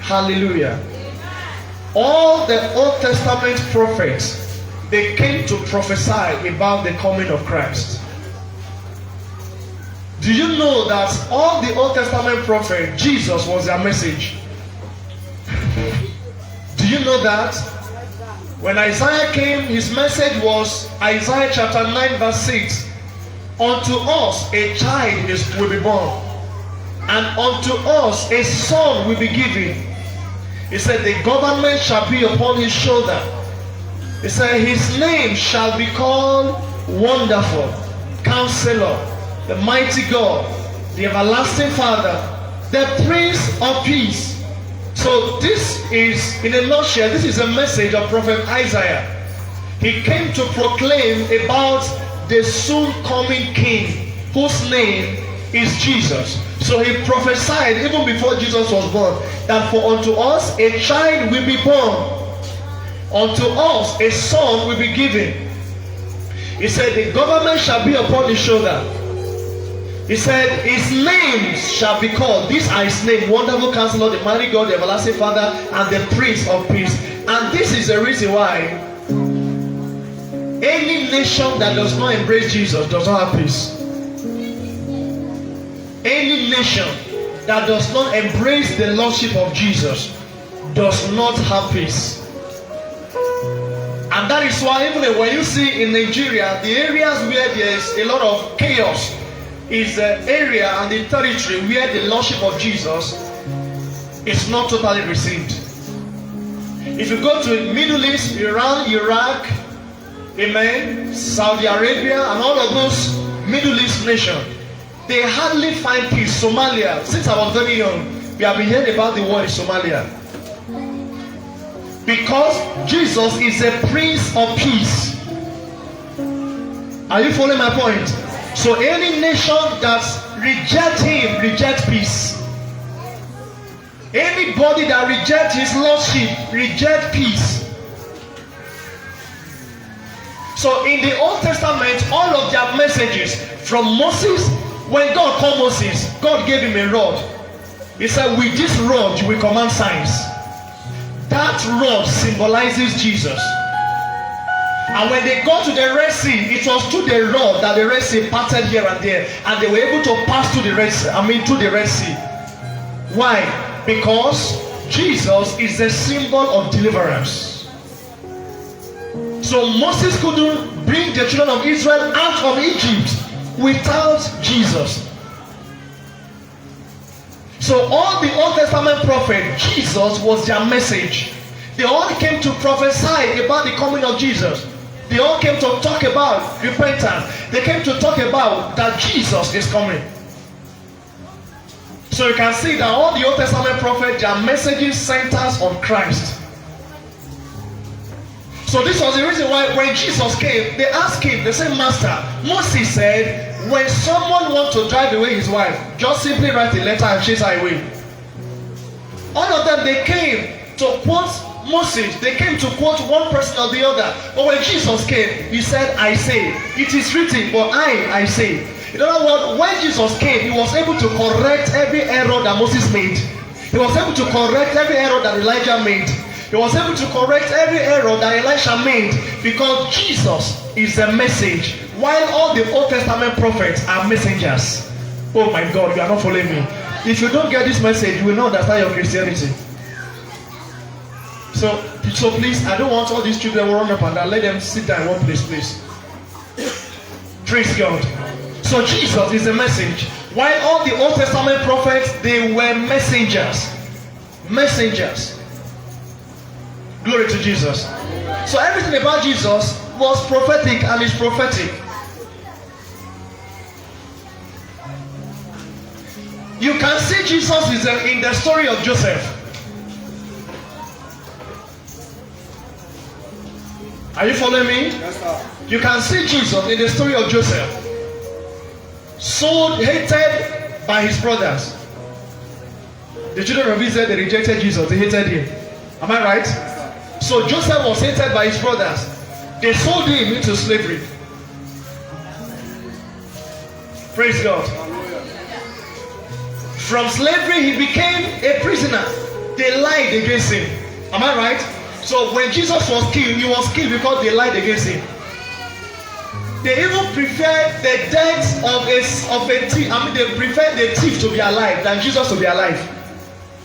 Hallelujah. All the Old Testament prophets, they came to prophesy about the coming of Christ. Do you know that all the Old Testament prophets, Jesus was their message? Do you know that? When Isaiah came, his message was Isaiah chapter 9 verse 6. Unto us a child will be born, and unto us a son will be given. He said the government shall be upon his shoulder. He said his name shall be called Wonderful, Counselor, the Mighty God, the Everlasting Father, the Prince of Peace. So this is, in a nutshell, this is a message of Prophet Isaiah. He came to proclaim about the soon coming King, whose name is Jesus. So he prophesied even before Jesus was born, that for unto us a child will be born, unto us a son will be given. He said the government shall be upon his shoulder. He said his name shall be called, these are his name, Wonderful Counselor, the Mighty God, the Everlasting Father, and the Prince of Peace. And this is the reason why any nation that does not embrace Jesus does not have peace. Any nation that does not embrace the Lordship of Jesus does not have peace. And that is why even when you see in Nigeria, the areas where there is a lot of chaos is the area and the territory where the Lordship of Jesus is not totally received. If you go to the Middle East, Iran, Iraq, amen, Saudi Arabia, and all of those Middle East nations, they hardly find peace. Somalia, since I was very young, we have been hearing about the war in Somalia. Because Jesus is a Prince of Peace. Are you following my point? So any nation that rejects him, rejects peace. Anybody that rejects his lordship, rejects peace. So in the Old Testament, all of their messages from Moses, when God called Moses, God gave him a rod. He said, with this rod you will command signs. That rod symbolizes Jesus. And when they got to the Red Sea, it was through the rod that the Red Sea parted here and there, and they were able to pass through the Red Sea. Through the Red Sea. Why? Because Jesus is the symbol of deliverance. So Moses couldn't bring the children of Israel out of Egypt without Jesus. So all the Old Testament prophets, Jesus was their message. They all came to prophesy about the coming of Jesus. They all came to talk about repentance. They came to talk about that Jesus is coming. So you can see that all the Old Testament prophets, their messages centers on Christ. So this was the reason why when Jesus came, they asked him, they said, Master, Moses said, when someone wants to drive away his wife, just simply write a letter and chase her away. All of them, they came to quote Moses. They came to quote one person or the other. But when Jesus came, he said, I say. It is written, but I say. In other words, when Jesus came, he was able to correct every error that Moses made. He was able to correct every error that Elijah made. He was able to correct every error that Elisha made, because Jesus is the message, while all the Old Testament prophets are messengers. Oh my God, you are not following me. If you don't get this message, you will not understand your Christianity. So please, I don't want all these children to run up and down. Let them sit down in one place, please. Praise God. So Jesus is the message, while all the Old Testament prophets, they were messengers. Messengers. Glory to Jesus. So everything about Jesus was prophetic and is prophetic. You can see Jesus is in the story of Joseph. Are you following me? Yes, sir. You can see Jesus in the story of Joseph. So hated by his brothers. The children of Israel, they rejected Jesus. They hated him. Am I right? So Joseph was hated by his brothers. They sold him into slavery. Praise God. From slavery, he became a prisoner. They lied against him. Am I right? So when Jesus was killed, he was killed because they lied against him. They even preferred the death of a thief. I mean, they preferred the thief to be alive than Jesus to be alive.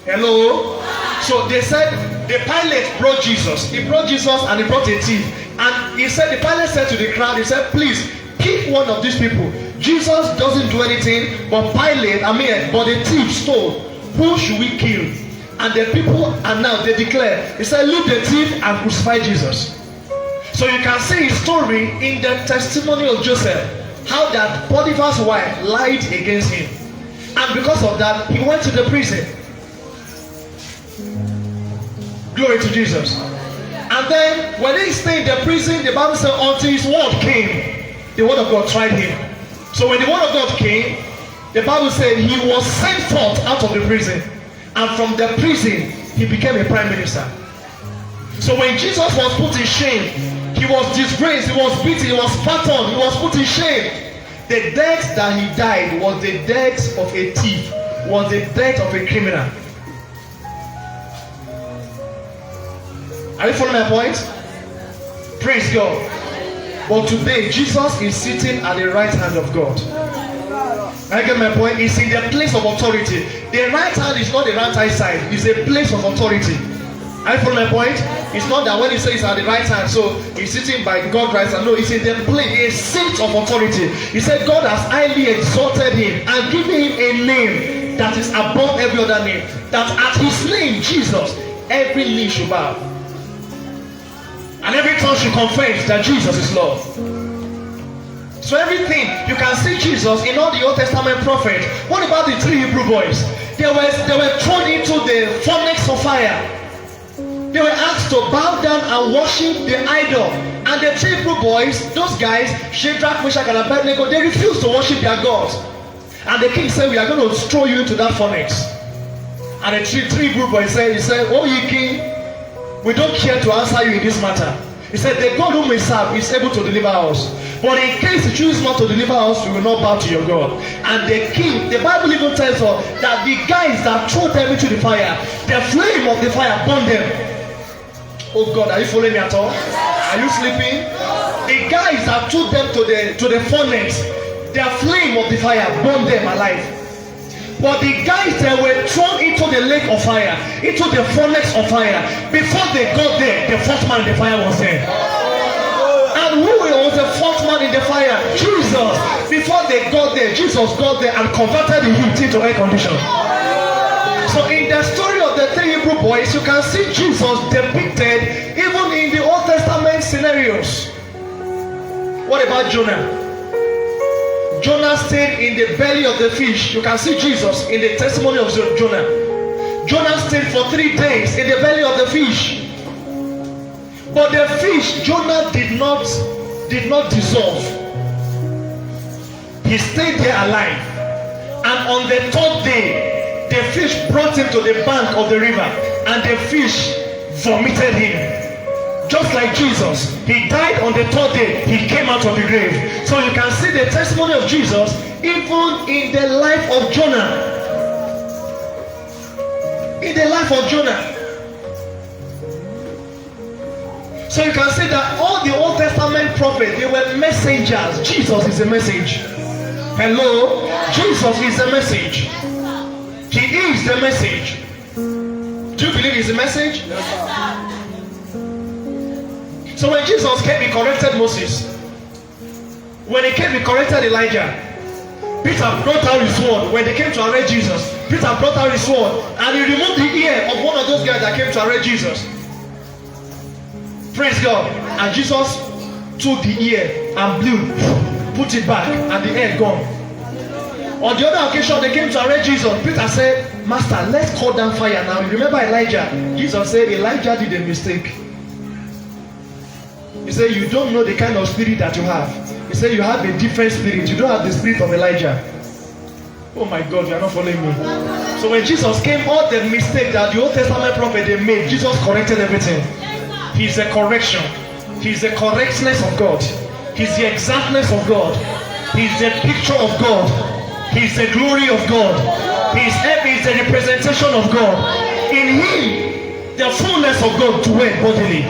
Hello? So they said, the Pilate brought Jesus. He brought Jesus and he brought a thief. And he said, the Pilate said to the crowd, he said, please, keep one of these people. Jesus doesn't do anything, but but the thief stole. Who should we kill? And the people are now, they declare, he said, leave the thief and crucify Jesus. So you can see his story in the testimony of Joseph, how that Potiphar's wife lied against him. And because of that, he went to the prison. Glory to Jesus. And then when he stayed in the prison, the Bible said until his word came, the word of God tried him. So when the word of God came, the Bible said he was sent forth out of the prison. And from the prison, he became a prime minister. So when Jesus was put in shame, he was disgraced, he was beaten, he was spat on, he was put in shame. The death that he died was the death of a thief, was the death of a criminal. Are you following my point? Praise God. But today, Jesus is sitting at the right hand of God. I get my point? He's in the place of authority. The right hand is not the right hand side. It's a place of authority. Are you following my point? It's not that when he says he's at the right hand, so he's sitting by God's right hand. No, it's in the place, a seat of authority. He said God has highly exalted him and given him a name that is above every other name. That at his name, Jesus, every knee should bow. And every tongue should confess that Jesus is Lord. So everything, you can see Jesus in all the Old Testament prophets. What about the three Hebrew boys? They were thrown into the furnace of fire. They were asked to bow down and worship the idol. And the three Hebrew boys, those guys, Shadrach, Meshach, and Abednego, they refused to worship their gods. And the king said, we are going to throw you into that furnace. And the three Hebrew boys said, oh ye king, we don't care to answer you in this matter. He said, the God whom we serve is able to deliver us. But in case you choose not to deliver us, we will not bow to your God. And the king, the Bible even tells us that the guys that threw them into the fire, the flame of the fire burned them. Oh God, are you following me at all? Are you sleeping? The guys that took them to the furnace, the flame of the fire burned them alive. But the guys that were thrown into the lake of fire, into the furnace of fire, before they got there, the fourth man in the fire was there. And who was the fourth man in the fire? Jesus. Before they got there, Jesus got there and converted the heat into air condition. So in the story of the three Hebrew boys, you can see Jesus depicted even in the Old Testament scenarios. What about Jonah? Jonah stayed in the belly of the fish. You can see Jesus in the testimony of Jonah. Jonah stayed for 3 days in the belly of the fish. But the fish, Jonah did not dissolve. He stayed there alive. And on the 3rd day, the fish brought him to the bank of the river. And the fish vomited him. Just like Jesus, he died on the 3rd day, he came out of the grave. So you can see the testimony of Jesus even in the life of Jonah. In the life of Jonah. So you can see that all the Old Testament prophets, they were messengers. Jesus is a message. Hello? Jesus is a message. He is the message. Do you believe he's a message? Yes, so when Jesus came, he corrected Moses. When he came, he corrected Elijah. Peter brought out his sword. When they came to arrest Jesus, Peter brought out his sword and he removed the ear of one of those guys that came to arrest Jesus. Praise God. And Jesus took the ear and blew, put it back, and the ear gone. On the other occasion, they came to arrest Jesus. Peter said, Master, let's call down fire now. You remember Elijah? Jesus said, Elijah did a mistake. He said, you don't know the kind of spirit that you have. He said, you have a different spirit. You don't have the spirit of Elijah. Oh my God, you are not following me. So when Jesus came, all the mistakes that the Old Testament prophet they made, Jesus corrected everything. He's the correction. He's the correctness of God. He's the exactness of God. He's the picture of God. He's the glory of God. He's the representation of God. In him, The fullness of God dwell bodily.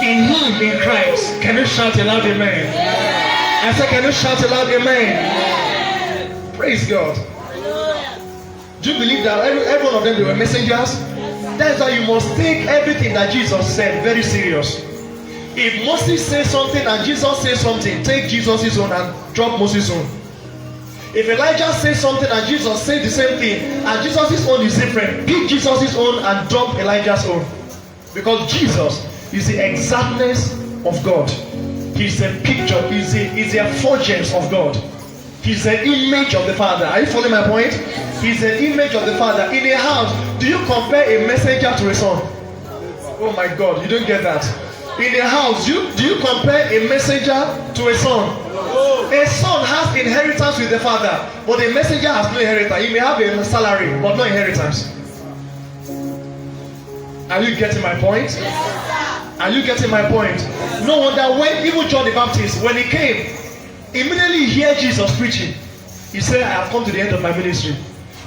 In him, in Christ. Can you shout a loud amen? I said, can you shout a loud amen? Praise God. Do you believe that every one of them, they were messengers? That's why you must take everything that Jesus said very serious. If Moses says something and Jesus says something, take Jesus' own and drop Moses' own. If Elijah says something and Jesus says the same thing and Jesus' own is different, pick Jesus' own and drop Elijah's own. Because Jesus is the exactness of God. He's a picture, he's the effulgence of God. He's the image of the Father. Are you following my point? He's the image of the Father. In a house, do you compare a messenger to a son? Oh my God, you don't get that. In a house, do you compare a messenger to a son? A son has inheritance with the father, but a messenger has no inheritance. He may have a salary, but no inheritance. Are you getting my point? Are you getting my point? No wonder when even John the Baptist, when he came, immediately he heard Jesus preaching. He said, I have come to the end of my ministry.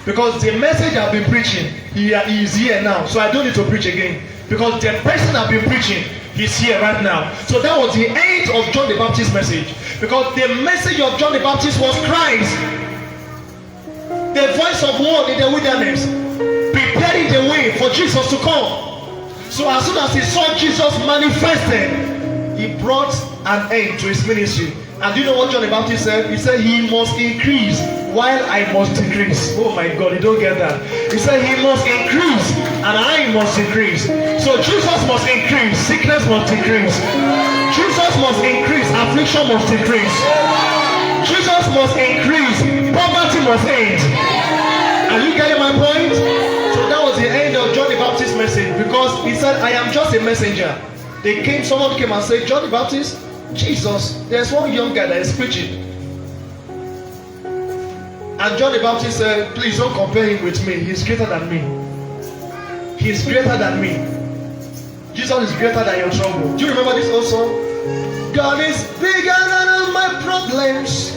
Because the message I've been preaching, he is here now. So I don't need to preach again. Because the person I've been preaching, he's here right now. So that was the end of John the Baptist's message. Because the message of John the Baptist was Christ. The voice of one in the wilderness, preparing the way for Jesus to come. So as soon as he saw Jesus manifested, he brought an end to his ministry. And do you know what John the Baptist said? He said, he must increase while I must decrease. Oh my God, you don't get that. He said, he must increase and I must decrease. So Jesus must increase, sickness must decrease. Jesus must increase, affliction must decrease. Jesus must increase, poverty must end. Are you getting my point? So that was the end of John the Baptist's message, because he said, I am just a messenger. Someone came and said, John the Baptist, Jesus, there's one young guy that is preaching. And John the Baptist said, please don't compare him with me. He's greater than me. He's greater than me. Jesus is greater than your trouble. Do you remember this also? God is bigger than all my problems.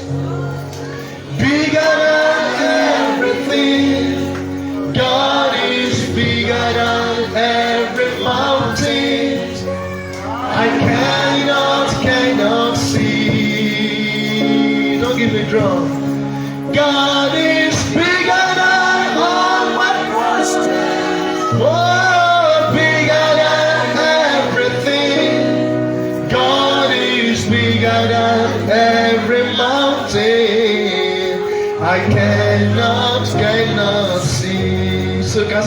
Bigger than everything. God is bigger than every mountain. I cannot see. Don't give me drum. God is bigger than all my questions. Oh, bigger than everything. God is bigger than every mountain. I cannot see. So can I